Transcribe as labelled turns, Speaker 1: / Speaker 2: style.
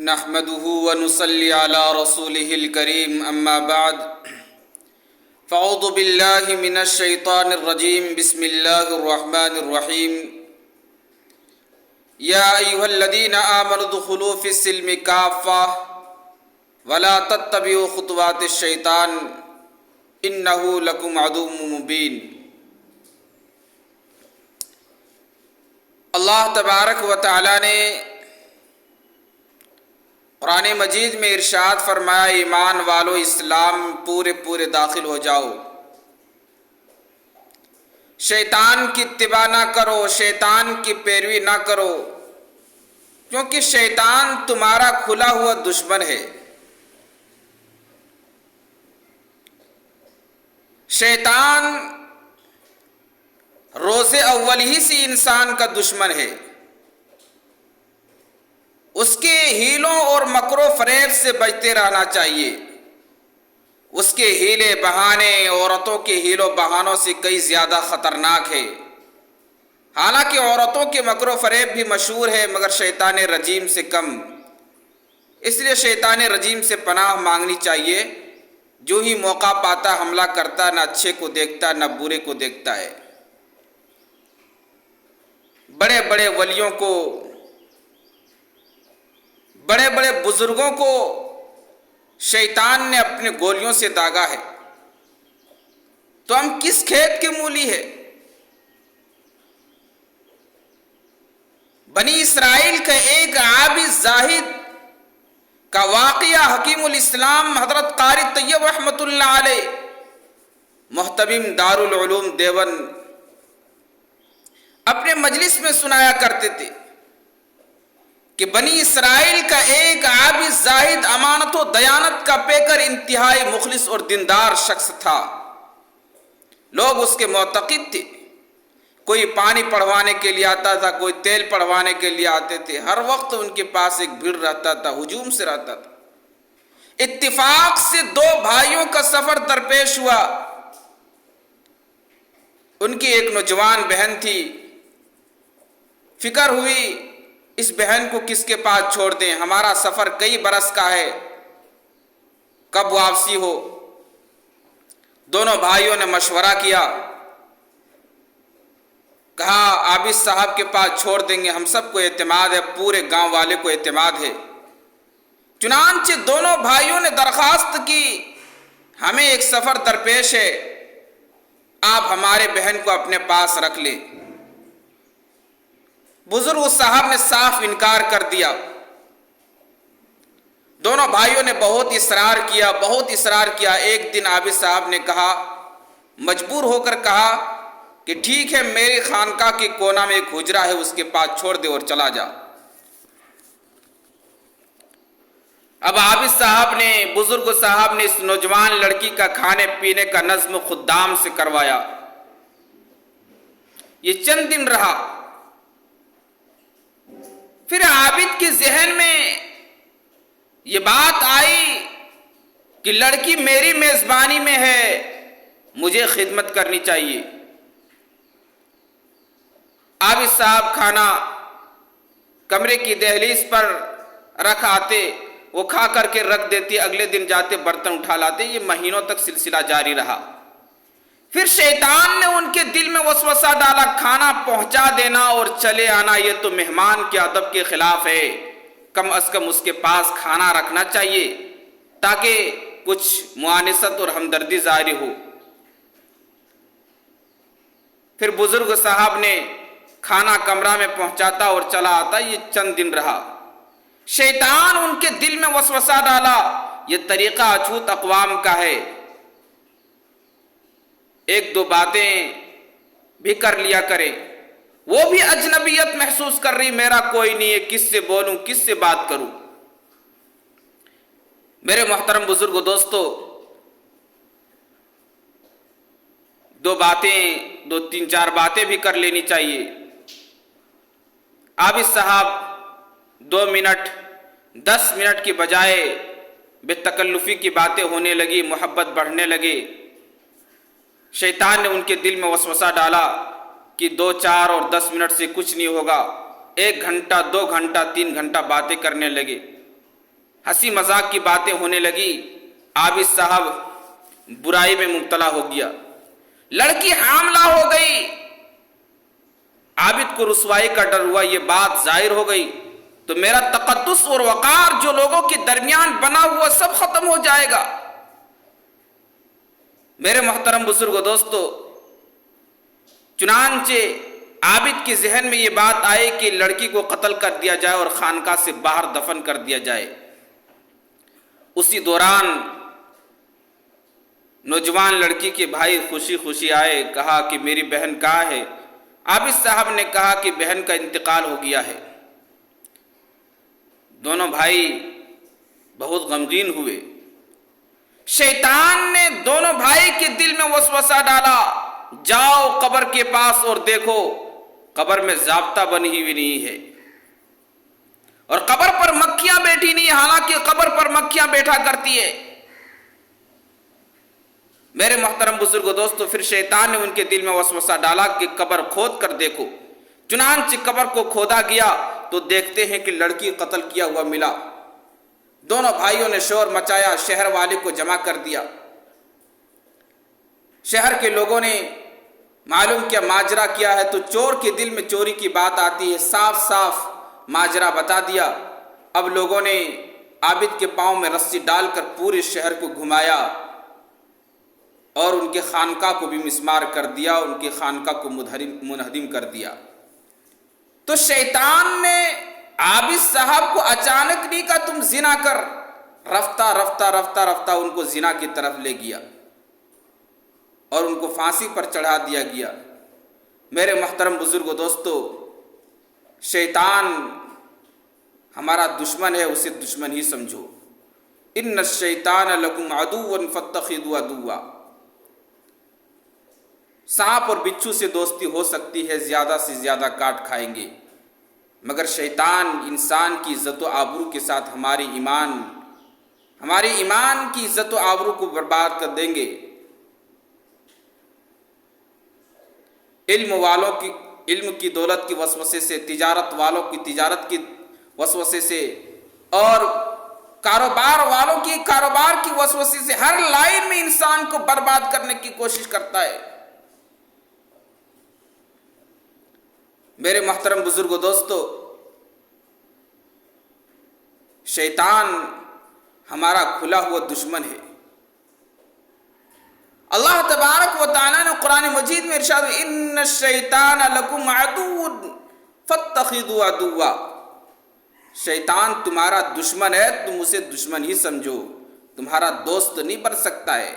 Speaker 1: نحمده ونصلي على رسوله الكريم اما بعد فاعوذ بالله من الشيطان الرجيم بسم الله الرحمن الرحيم يا ايها الذين آمنوا ادخلوا في السلم كافة ولا تتبعوا خطوات الشيطان انه لكم عدو مبين۔ اللہ تبارک و تعالی نے قرآن مجید میں ارشاد فرمایا، ایمان والو اسلام پورے داخل ہو جاؤ، شیطان کی اتباع نہ کرو، شیطان کی پیروی نہ کرو، کیونکہ شیطان تمہارا کھلا ہوا دشمن ہے۔ شیطان روز اول ہی سے انسان کا دشمن ہے، اس کے ہیلوں اور مکر و فریب سے بچتے رہنا چاہیے۔ اس کے ہیلے بہانے عورتوں کے ہیل و بہانوں سے کئی زیادہ خطرناک ہے۔ حالانکہ عورتوں کے مکر و فریب بھی مشہور ہے مگر شیطان رجیم سے کم، اس لیے شیطان رجیم سے پناہ مانگنی چاہیے۔ جو ہی موقع پاتا حملہ کرتا، نہ اچھے کو دیکھتا نہ برے کو دیکھتا ہے۔ بڑے بڑے ولیوں کو، بڑے بڑے بزرگوں کو شیطان نے اپنے گولیوں سے داغا ہے، تو ہم کس کھیت کے مولی ہے؟ بنی اسرائیل کا ایک عابد زاہد کا واقعہ حکیم الاسلام حضرت قاری طیب رحمۃ اللہ علیہ محتمم دارالعلوم دیوبند اپنے مجلس میں سنایا کرتے تھے کہ بنی اسرائیل کا ایک عابد زاہد امانت و دیانت کا پیکر انتہائی مخلص اور دیندار شخص تھا۔ لوگ اس کے معتقد تھے۔ کوئی پانی پڑھوانے کے لیے آتا تھا، کوئی تیل پڑھوانے کے لیے آتے تھے، ہر وقت ان کے پاس ایک بھیڑ رہتا تھا، ہجوم سے رہتا تھا۔ اتفاق سے دو بھائیوں کا سفر درپیش ہوا۔ ان کی ایک نوجوان بہن تھی، فکر ہوئی اس بہن کو کس کے پاس چھوڑ دیں، ہمارا سفر کئی برس کا ہے، کب واپسی ہو؟ دونوں بھائیوں نے مشورہ کیا، کہا عابد صاحب کے پاس چھوڑ دیں گے، ہم سب کو اعتماد ہے، پورے گاؤں والے کو اعتماد ہے۔ چنانچہ دونوں بھائیوں نے درخواست کی، ہمیں ایک سفر درپیش ہے، آپ ہمارے بہن کو اپنے پاس رکھ لیں۔ بزرگ صاحب نے صاف انکار کر دیا۔ دونوں بھائیوں نے بہت اصرار کیا۔ ایک دن عابد صاحب نے کہا، مجبور ہو کر کہا کہ ٹھیک ہے، میری خانقاہ کے کونا میں ایک حجرہ ہے، اس کے پاس چھوڑ دے اور چلا جا۔ اب عابد صاحب نے، بزرگ صاحب نے اس نوجوان لڑکی کا کھانے پینے کا نظم خدام سے کروایا۔ یہ چند دن رہا، پھر عابد کے ذہن میں یہ بات آئی کہ لڑکی میری میزبانی میں ہے، مجھے خدمت کرنی چاہیے۔ عابد صاحب کھانا کمرے کی دہلیز پر رکھ آتے، وہ کھا کر کے رکھ دیتی، اگلے دن جاتے برتن اٹھا لاتے۔ یہ مہینوں تک سلسلہ جاری رہا۔ پھر شیطان نے ان کے دل میں وسوسہ ڈالا، کھانا پہنچا دینا اور چلے آنا یہ تو مہمان کے ادب کے خلاف ہے، کم از کم اس کے پاس کھانا رکھنا چاہیے تاکہ کچھ موانست اور ہمدردی ظاہر ہو۔ پھر بزرگ صاحب نے کھانا کمرہ میں پہنچاتا اور چلا آتا۔ یہ چند دن رہا۔ شیطان ان کے دل میں وسوسہ ڈالا، یہ طریقہ اچھوت اقوام کا ہے، ایک دو باتیں بھی کر لیا کرے، وہ بھی اجنبیت محسوس کر رہی، میرا کوئی نہیں ہے، کس سے بولوں، کس سے بات کروں؟ میرے محترم بزرگ دوستو، دو تین چار باتیں بھی کر لینی چاہیے۔ عابد صاحب 2 منٹ 10 منٹ کی بجائے بے تکلفی کی باتیں ہونے لگی، محبت بڑھنے لگے۔ شیطان نے ان کے دل میں وسوسہ ڈالا کہ 2 4 اور 10 منٹ سے کچھ نہیں ہوگا، 1 گھنٹہ 2 گھنٹہ 3 گھنٹہ باتیں کرنے لگے۔ ہنسی مذاق کی باتیں ہونے لگی. عابد صاحب برائی میں مبتلا ہو گیا. لڑکی حاملہ ہو گئی. عابد کو رسوائی کا ڈر ہوا. یہ بات ظاہر ہو گئی تو میرا تقدس اور وقار جو لوگوں کے درمیان بنا ہوا سب ختم ہو جائے گا. میرے محترم بزرگ و دوستو، چنانچہ عابد کے ذہن میں یہ بات آئی کہ لڑکی کو قتل کر دیا جائے اور خانقاہ سے باہر دفن کر دیا جائے. اسی دوران نوجوان لڑکی کے بھائی خوشی خوشی آئے. کہا کہ میری بہن کہاں ہے؟ عابد صاحب نے کہا کہ بہن کا انتقال ہو گیا ہے. دونوں بھائی بہت غمگین ہوئے. شیطان نے دونوں بھائی کے دل میں وسوسہ ڈالا، جاؤ قبر کے پاس اور دیکھو قبر میں ضابطہ بنی ہوئی نہیں ہے اور قبر پر مکھیاں بیٹھی نہیں، حالانکہ قبر پر مکھیاں بیٹھا کرتی ہے. میرے محترم بزرگ و دوستو، پھر شیطان نے ان کے دل میں وسوسہ ڈالا کہ قبر کھود کر دیکھو. چنانچہ قبر کو کھودا گیا تو دیکھتے ہیں کہ لڑکی قتل کیا ہوا ملا. دونوں بھائیوں نے شور مچایا، شہر والے کو جمع کر دیا. شہر کے لوگوں نے معلوم کیا ماجرا کیا ہے تو چور کے دل میں چوری کی بات آتی ہے. صاف صاف ماجرا بتا دیا. اب لوگوں نے عابد کے پاؤں میں رسی ڈال کر پورے شہر کو گھمایا اور ان کے خانقاہ کو بھی مسمار کر دیا، ان کے خانقاہ کو منہدم کر دیا. تو شیطان نے عابد صاحب کو اچانک نہیں کہا تم زنا کر، رفتہ رفتہ رفتہ رفتہ ان کو زنا کی طرف لے گیا اور ان کو پھانسی پر چڑھا دیا گیا. میرے محترم بزرگ و دوستو، شیطان ہمارا دشمن ہے، اسے دشمن ہی سمجھو. ان الشیطان لکم عدو فاتخذوہ عدوا. سانپ اور بچھو سے دوستی ہو سکتی ہے، زیادہ سے زیادہ کاٹ کھائیں گے، مگر شیطان انسان کی عزت و آبرو کے ساتھ ہماری ایمان کی عزت و آبرو کو برباد کر دیں گے. علم کی دولت کی وسوسے سے، تجارت والوں کی تجارت کی وسوسے سے اور کاروبار والوں کی کاروبار کی وسوسے سے ہر لائن میں انسان کو برباد کرنے کی کوشش کرتا ہے. میرے محترم بزرگ و دوستو، شیطان ہمارا کھلا ہوا دشمن ہے. اللہ تبارک و تعالیٰ نے قرآن مجید میں ارشاد ان الشیطان لکم عدو فاتخذوہ عدوا. شیطان تمہارا دشمن ہے، تم اسے دشمن ہی سمجھو، تمہارا دوست نہیں بن سکتا ہے.